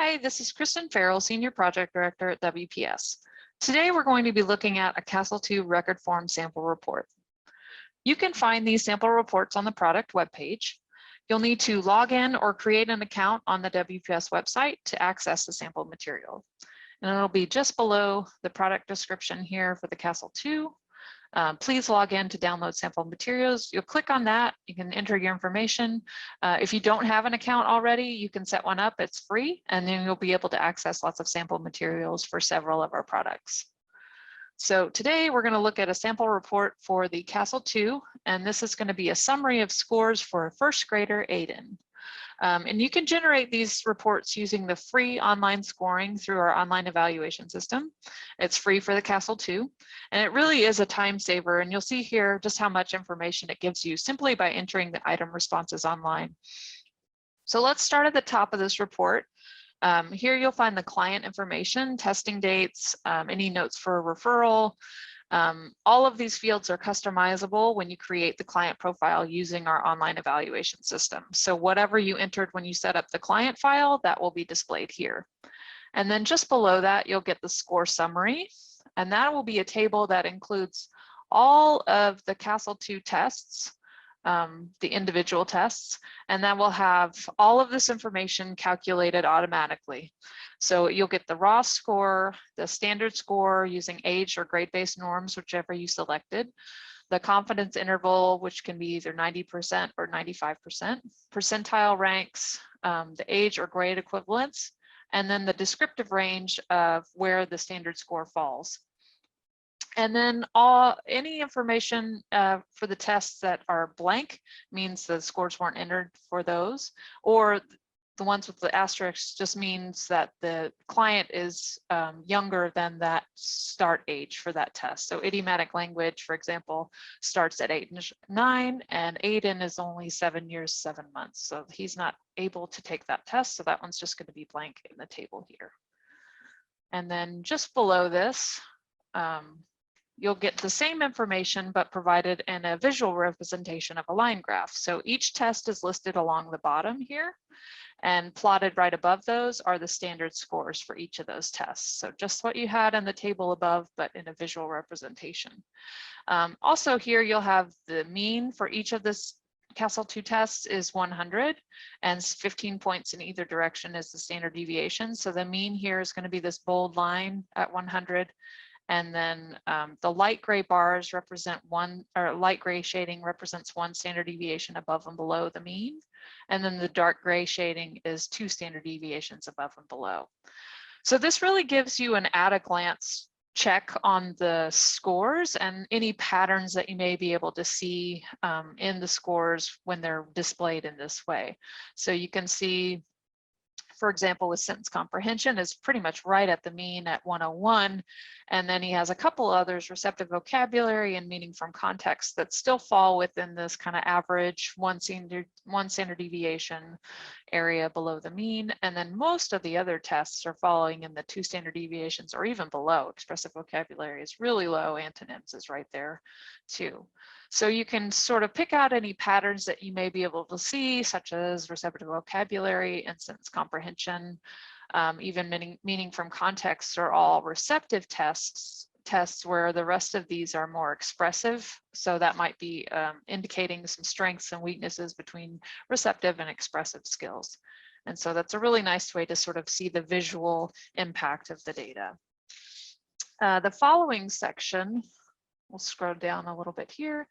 Hi, this is Kristen Farrell, Senior Project Director at WPS. Today we're going to be looking at a CASL 2 record form sample report. You can find these sample reports on the product webpage. You'll need to log in or create an account on the WPS website to access the sample material. And it'll be just below the product description here for the CASL 2. Please log in to download sample materials. You'll click on that. You can enter your information. If you don't have an account already, you can set one up. It's free, and then you'll be able to access lots of sample materials for several of our products. So today we're going to look at a sample report for the CASL 2, and this is going to be a summary of scores for a first grader Aiden. And you can generate these reports using the free online scoring through our online evaluation system. It's free for the CASL 2, and it really is a time saver. And you'll see here just how much information it gives you simply by entering the item responses online. So let's start at the top of this report. Here you'll find the client information, testing dates, any notes for a referral. All of these fields are customizable when you create the client profile using our online evaluation system. So whatever you entered when you set up the client file, that will be displayed here. And then just below that, you'll get the score summary. And that will be a table that includes all of the CASL 2 tests, the individual tests, and that will have all of this information calculated automatically. So you'll get the raw score, the standard score using age or grade-based norms, whichever you selected, the confidence interval, which can be either 90% or 95%, percentile ranks, the age or grade equivalents, and then the descriptive range of where the standard score falls. And then any information for the tests that are blank means the scores weren't entered for those, or the ones with the asterisks just means that the client is younger than that start age for that test. So idiomatic language, for example, starts at 8 and 9, and Aiden is only 7 years, 7 months. So he's not able to take that test. So that one's just going to be blank in the table here. And then just below this, you'll get the same information, but provided in a visual representation of a line graph. So each test is listed along the bottom here, and plotted right above those are the standard scores for each of those tests. So just what you had in the table above, but in a visual representation. Also here, you'll have the mean for each of this CASL 2 tests is 100, and 15 points in either direction is the standard deviation. So the mean here is going to be this bold line at 100. And then the light gray bars represent light gray shading represents 1 standard deviation above and below the mean. And then the dark gray shading is 2 standard deviations above and below. So this really gives you an at a glance check on the scores and any patterns that you may be able to see in the scores when they're displayed in this way. So you can see, for example, with sentence comprehension is pretty much right at the mean at 101. And then he has a couple others, receptive vocabulary and meaning from context, that still fall within this kind of average one standard deviation area below the mean. And then most of the other tests are following in the 2 standard deviations or even below. Expressive vocabulary is really low. Antonyms is right there too. So you can sort of pick out any patterns that you may be able to see, such as receptive vocabulary and sentence comprehension, even meaning from context are all receptive tests where the rest of these are more expressive. So that might be indicating some strengths and weaknesses between receptive and expressive skills. And so that's a really nice way to sort of see the visual impact of the data. The following section, we'll scroll down a little bit here,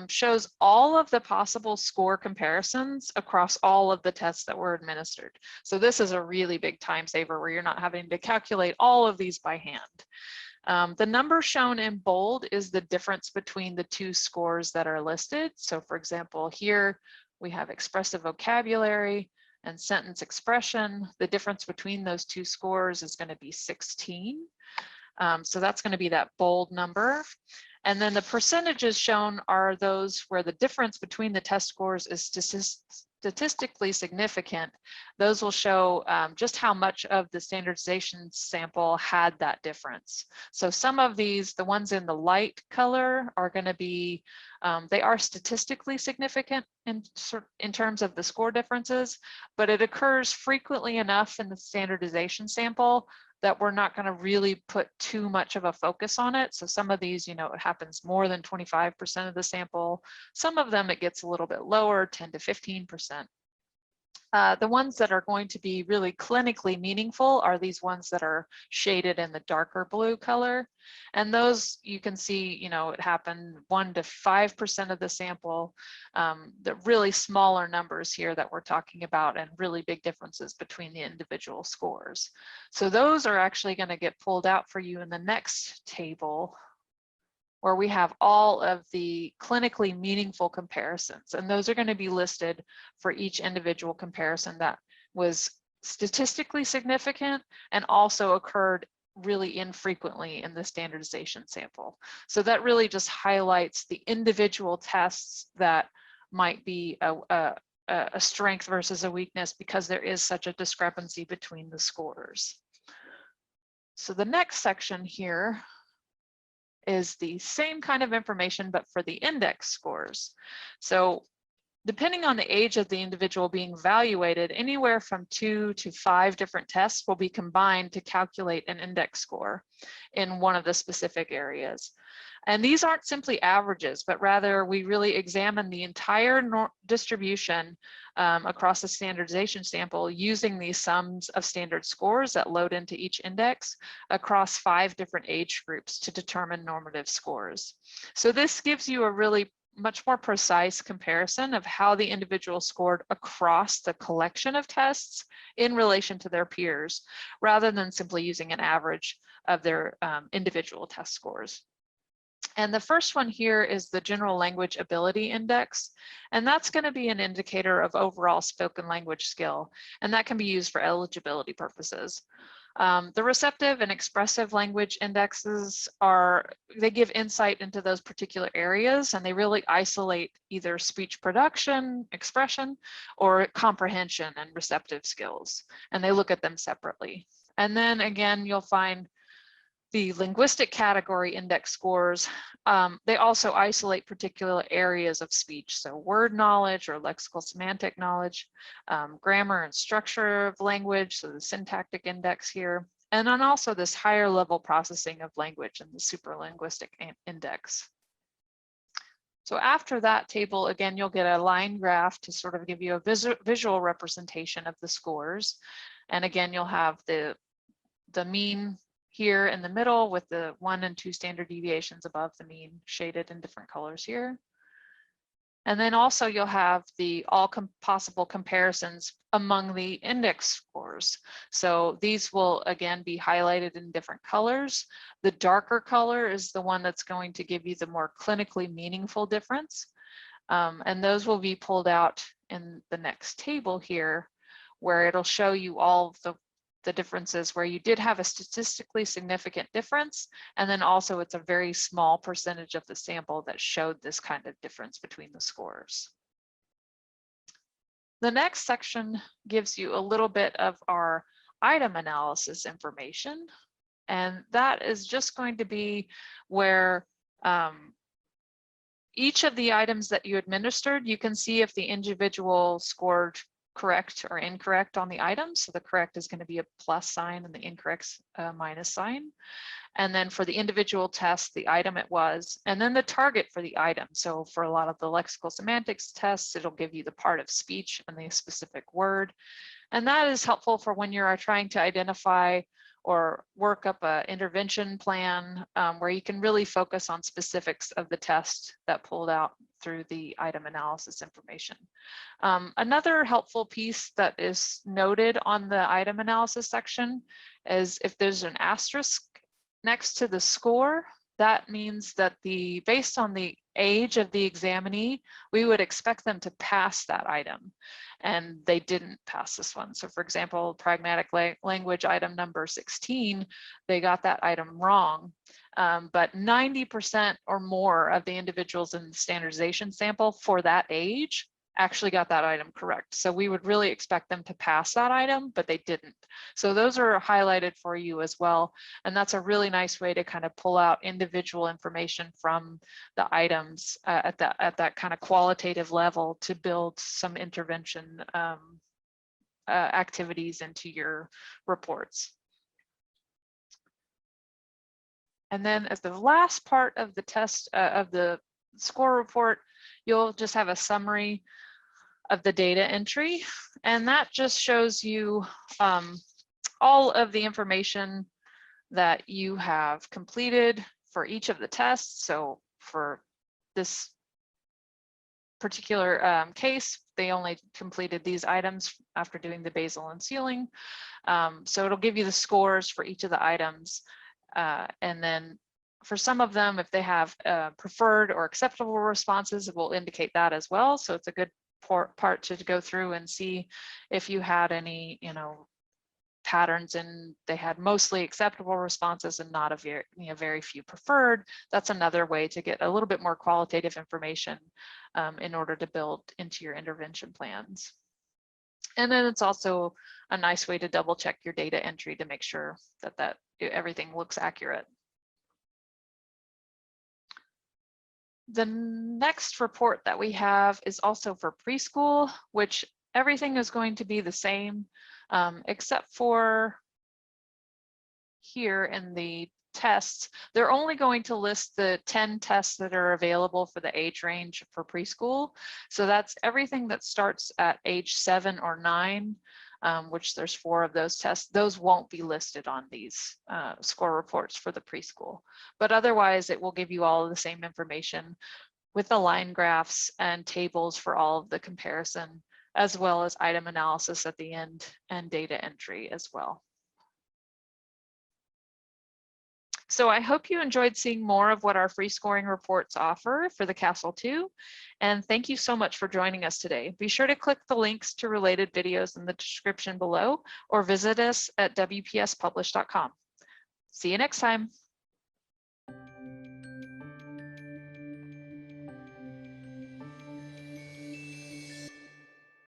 shows all of the possible score comparisons across all of the tests that were administered. So this is a really big time saver where you're not having to calculate all of these by hand. The number shown in bold is the difference between the 2 scores that are listed. So for example, here we have expressive vocabulary and sentence expression. The difference between those 2 scores is going to be 16. So that's going to be that bold number. And then the percentages shown are those where the difference between the test scores is statistically significant, those will show just how much of the standardization sample had that difference. So some of these, the ones in the light color, are going to be, they are statistically significant in terms of the score differences, but it occurs frequently enough in the standardization sample that we're not going to really put too much of a focus on it. So some of these, you know, it happens more than 25% of the sample. Some of them it gets a little bit lower, 10 to 15%. The ones that are going to be really clinically meaningful are these ones that are shaded in the darker blue color. And those you can see, you know, it happened 1 to 5% of the sample. The really smaller numbers here that we're talking about, and really big differences between the individual scores. So those are actually going to get pulled out for you in the next table, where we have all of the clinically meaningful comparisons. And those are going to be listed for each individual comparison that was statistically significant and also occurred really infrequently in the standardization sample. So that really just highlights the individual tests that might be a strength versus a weakness, because there is such a discrepancy between the scores. So the next section here is the same kind of information, but for the index scores. So depending on the age of the individual being evaluated, anywhere from 2 to 5 different tests will be combined to calculate an index score in one of the specific areas. And these aren't simply averages, but rather we really examine the entire distribution across the standardization sample using these sums of standard scores that load into each index across 5 different age groups to determine normative scores. So this gives you a really much more precise comparison of how the individual scored across the collection of tests in relation to their peers, rather than simply using an average of their individual test scores. And the first one here is the General Language Ability Index, and that's going to be an indicator of overall spoken language skill, and that can be used for eligibility purposes. The receptive and expressive language indexes they give insight into those particular areas, and they really isolate either speech production, expression, or comprehension and receptive skills, and they look at them separately. And then again, you'll find the linguistic category index scores, they also isolate particular areas of speech. So word knowledge or lexical semantic knowledge, grammar and structure of language, so the syntactic index here, and then also this higher level processing of language and the superlinguistic index. So after that table, again, you'll get a line graph to sort of give you a visual representation of the scores. And again, you'll have the mean here in the middle with the 1 and 2 standard deviations above the mean shaded in different colors here. And then also you'll have the all possible comparisons among the index scores. So these will again be highlighted in different colors. The darker color is the one that's going to give you the more clinically meaningful difference. And those will be pulled out in the next table here, where it'll show you all of the differences where you did have a statistically significant difference, and then also it's a very small percentage of the sample that showed this kind of difference between the scores. The next section gives you a little bit of our item analysis information, and that is just going to be where each of the items that you administered, you can see if the individual scored correct or incorrect on the item. So the correct is going to be a plus sign and the incorrect minus sign. And then for the individual test, the item it was, and then the target for the item. So for a lot of the lexical semantics tests, it'll give you the part of speech and the specific word. And that is helpful for when you're trying to identify or work up an intervention plan where you can really focus on specifics of the test that pulled out through the item analysis information. Another helpful piece that is noted on the item analysis section is if there's an asterisk next to the score, that means that based on the age of the examinee, we would expect them to pass that item, and they didn't pass this one. So for example, pragmatic language item number 16, they got that item wrong, but 90% or more of the individuals in the standardization sample for that age actually got that item correct. So we would really expect them to pass that item, but they didn't. So those are highlighted for you as well. And that's a really nice way to kind of pull out individual information from the items at that kind of qualitative level to build some intervention activities into your reports. And then as the last part of the test of the score report, you'll just have a summary of the data entry. And that just shows you all of the information that you have completed for each of the tests. So for this particular case, they only completed these items after doing the basal and sealing. So it'll give you the scores for each of the items. And then for some of them, if they have preferred or acceptable responses, it will indicate that as well. So it's a good part to go through and see if you had any, patterns, and they had mostly acceptable responses and not a very few preferred. That's another way to get a little bit more qualitative information in order to build into your intervention plans. And then it's also a nice way to double check your data entry to make sure that everything looks accurate. The next report that we have is also for preschool, which everything is going to be the same, except for here in the tests. They're only going to list the 10 tests that are available for the age range for preschool. So that's everything that starts at age 7 or 9, which there's 4 of those tests. Those won't be listed on these score reports for the preschool. But otherwise, it will give you all of the same information with the line graphs and tables for all of the comparison, as well as item analysis at the end and data entry as well. So I hope you enjoyed seeing more of what our free scoring reports offer for the CASL 2. And thank you so much for joining us today. Be sure to click the links to related videos in the description below or visit us at wpspublish.com. See you next time.